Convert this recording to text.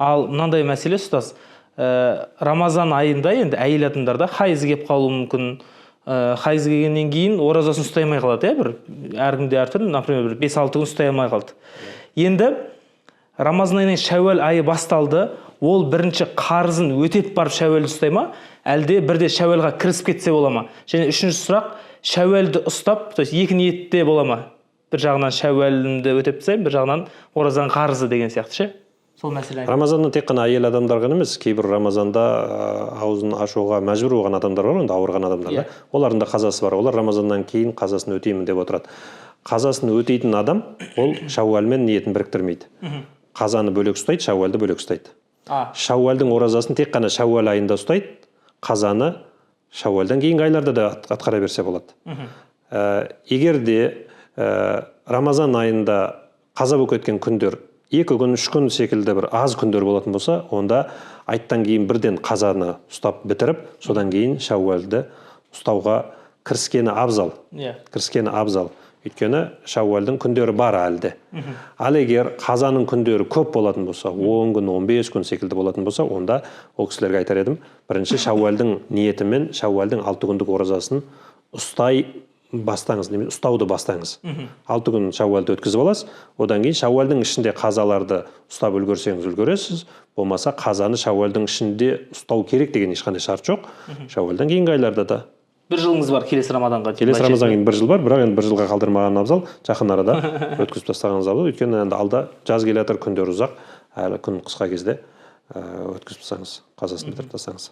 Ал мынандай мәселе ұстаз, Рамазан айында енді әйел адамдарда хайыз келіп қалуы мүмкін. Хайыз келгеннен кейін оразасын ұстай алмай қалады, бір әркімде әртүрлі, например, 5-6 күн ұстай алмай қалды. Енді Рамазан айынан Шәуәл айы басталды, ол бірінші қарызын өтеп барып Шәуәлді ұстай ма, әлде бірде Шәуәлға кірісіп кетсе бола ма? Және үшінші сұрақ, Шәуәлді ұстап, то есть екі ниетте бола ма? Бір жағынан Шәуәлімді өтеп тастаймын, бір жағынан оразаның қарызы деген сияқты ше? Сол мәселе. Рамазанда тек қана әйел адамдар ғана емес, кейбір Рамазанда аузын ашуға мәжбүр болған адамдар бар, онда ауырған адамдар. Олардың да қазасы бар. Олар Рамазаннан кейін қазасын өтеймін деп отырады. Қазасын өтейтін адам ол Шәуәлмен ниетін біріктірмейді. Қазаны бөлек ұстайды, Шәуәлді бөлек ұстайды. Шәуәлдің оразасын тек қана Шәуәл айында ұстайды, қазаны Шәуәлден кейінгі айларда да атқара берсе болады. Егер де Рамазан айында қаза болып кеткен күндер 2 күн, 3 күн секілді бір аз күндер болатын болса, онда айттан кейін бірден қазаны ұстап бітіріп, содан кейін Шәуәлді ұстауға кіріскені абзал. Кіріскені абзал. Өйткені Шәуәлдің күндері бар әлде. Ал егер қазаның күндері көп болатын болса, 10 күн, 15 күн секілді болатын болса, онда ол кісілерге айтар едім, бірінші Шәуәлдің ниетімен Шәуәлдің 6 күндік оразасын ұстауды бастаңыз. 6 күн Шәуәлді өткізіп аласыз, одан кейін Шәуәлдің ішінде қазаларды ұстап үлгерсеңіз үлгересіз, болмаса қазаны Шәуәлдің ішінде ұстау керек деген ешқандай шарт жоқ. Шәуәлден кейінгі айларда да. Бір жылыңыз бар келесі Рамаданға. Келесі Рамазанға кейін 1 жыл бар, бірақ енді 1 жылға қалдырмаған абзал, жақын арада өткізіп тастағаныңыз абзал. Өйткені енді алда жаз келе жатыр, күндер ұзақ, әлі күн қысқа кезде өткізіп тастаңыз, қазасын бітіріп тастаңыз.